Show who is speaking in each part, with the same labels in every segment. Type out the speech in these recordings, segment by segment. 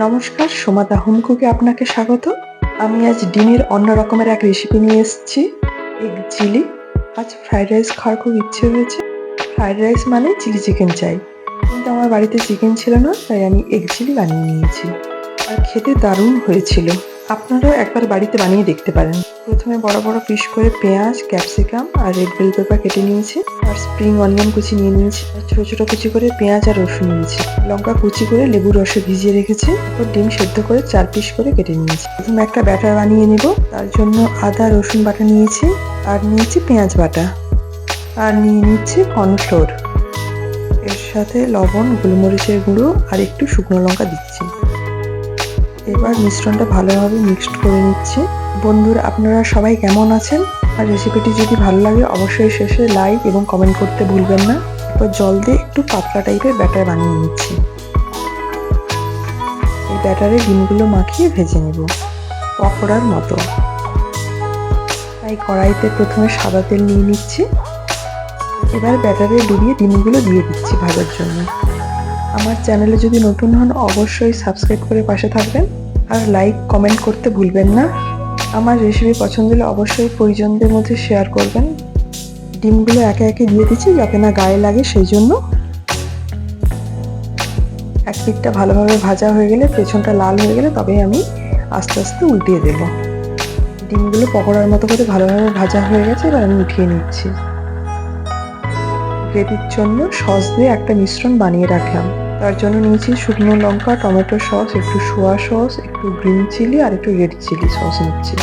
Speaker 1: নমস্কার, সোমাদা হোম কুকে আপনাকে স্বাগত। আমি আজ ডিমের অন্য রকমের এক রেসিপি নিয়ে এসেছি, এগ চিলি। আজ ফ্রাইড রাইস খাওয়ার খুব ইচ্ছে হয়েছে। ফ্রাইড রাইস মানে চিলি চিকেন চাই, কিন্তু আমার বাড়িতে চিকেন ছিল না, তাই আমি এগ চিলি বানিয়ে নিয়েছি। আর খেতে দারুণ হয়েছিল। আপনারাও একবার বাড়িতে বানিয়ে দেখতে পারেন। প্রথমে বড় বড় পিস করে পেঁয়াজ, ক্যাপসিকাম আর রেড বেল পেপার কেটে নিয়েছি, আর স্প্রিং অনিয়ন কুচি নিয়ে নিয়েছি, আর ছোট ছোট কুচি করে পেঁয়াজ আর রসুন নিয়েছি, লঙ্কা কুচি করে লেবু রসে ভিজিয়ে রেখেছি, তারপর ডিম সেদ্ধ করে 4 পিস করে কেটে নিয়েছি। প্রথমে একটা ব্যাটার বানিয়ে নেব। তার জন্য আদা রসুন বাটা নিয়েছি, আর নিয়েছি পেঁয়াজ বাটা, আর নিয়ে নিচ্ছি কর্নফ্লোর। এর সাথে লবণ, গোলমরিচের গুঁড়ো আর একটু শুকনো লঙ্কা দিচ্ছি। এবার মিশ্রণটা ভালোভাবে মিক্সড করে নিচ্ছি। বন্ধুরা, আপনারা সবাই কেমন আছেন? আর রেসিপিটি যদি ভালো লাগে অবশ্যই শেষে লাইক এবং কমেন্ট করতে ভুলবেন না। এরপর জল দিয়ে একটু পাতলা টাইপের ব্যাটার বানিয়ে নিচ্ছি। এই ব্যাটারে ডিমগুলো মাখিয়ে ভেজে নেব পকোড়ার মতো। তাই কড়াইতে প্রথমে সাদা তেল নিয়ে নিচ্ছি। এবার ব্যাটারে ডুবিয়ে ডিমগুলো দিয়ে দিচ্ছি ভাজার জন্য। আমার চ্যানেলে যদি নতুন হন অবশ্যই সাবস্ক্রাইব করে পাশে থাকবেন, আর লাইক কমেন্ট করতে ভুলবেন না। আমার রেসিপি পছন্দ হলে অবশ্যই পরিজনদের মধ্যে শেয়ার করবেন। ডিমগুলো একে একে দিয়ে দিচ্ছি যাতে না গায়ে লাগে, সেই জন্য। এক পিঠটা ভালোভাবে ভাজা হয়ে গেলে, পেছনটা লাল হয়ে গেলে তবে আমি আস্তে আস্তে উল্টিয়ে দেব। ডিমগুলো পকোড়ার মতো করে ভালোভাবে ভাজা হয়ে গেছে, এবার আমি উঠিয়ে নিচ্ছি। গ্রেভির জন্য সস দিয়ে একটা মিশ্রণ বানিয়ে রাখলাম। তার জন্য নিয়েছি শুকনো লঙ্কা, টমেটো সস, একটু সোয়া সস, একটু গ্রিন চিলি আর একটু রেড চিলি সস নিচ্ছি।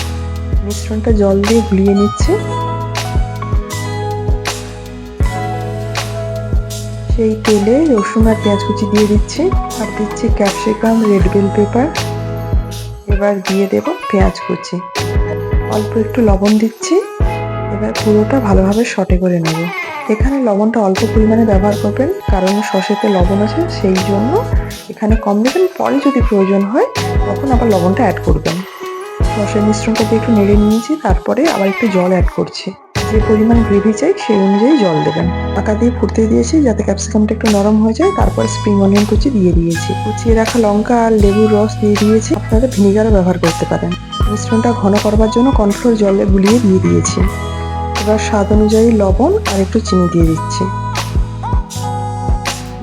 Speaker 1: মিশ্রণটা জল দিয়ে গুলিয়ে নিচ্ছি। সেই তেলে রসুন আর পেঁয়াজ কুচি দিয়ে দিচ্ছি, আর দিচ্ছি ক্যাপসিকাম, রেড বেল পেপার। এবার দিয়ে দেব পেঁয়াজ কুচি, অল্প একটু লবণ দিচ্ছি। এবার পুরোটা ভালোভাবে সটে করে নেব। এখানে লবণটা অল্প পরিমাণে ব্যবহার করবেন, কারণ সসেতে লবণ আছে, সেই জন্য এখানে কম দেবেন। পরে যদি প্রয়োজন হয় তখন আবার লবণটা অ্যাড করবেন। সসের মিশ্রণটা দিয়ে একটু নেড়ে নিয়েছি, তারপরে আবার একটু জল অ্যাড করছি। যে পরিমাণ গ্রেভি চাই সেই অনুযায়ী জল দেবেন। ঢাকা দিয়ে ফুটতে দিয়েছি যাতে ক্যাপসিকামটা একটু নরম হয়ে যায়। তারপরে স্প্রিং অনিয়ন কুচি দিয়ে দিয়েছি, কুচিয়ে রাখা লঙ্কা আর লেবুর রস দিয়ে দিয়েছি। আপনারা ভিনিগারও ব্যবহার করতে পারেন। মিশ্রণটা ঘন করবার জন্য কর্নফ্লোর জলে গুলিয়ে দিয়ে দিয়েছি। এবার স্বাদ অনুযায়ী লবণ আর একটু চিনি দিয়ে দিচ্ছি।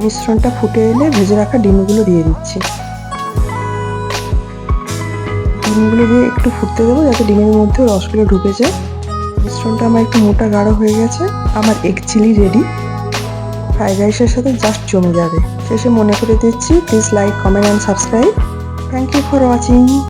Speaker 1: মিশ্রণটা ফুটে এলে ভেজে রাখা ডিমগুলো দিয়ে দিচ্ছি। ডিমগুলো দিয়ে একটু ফুটতে দেবো যাতে ডিমের মধ্যে রসগুলো ঢুকে যায়। মিশ্রণটা আমার একটু মোটা গাঢ় হয়ে গেছে। আমার এগ চিলি রেডি। ফ্রাইড রাইসের সাথে জাস্ট জমে যাবে। শেষে মনে করে দিচ্ছি, please like, comment and subscribe. Thank you for watching.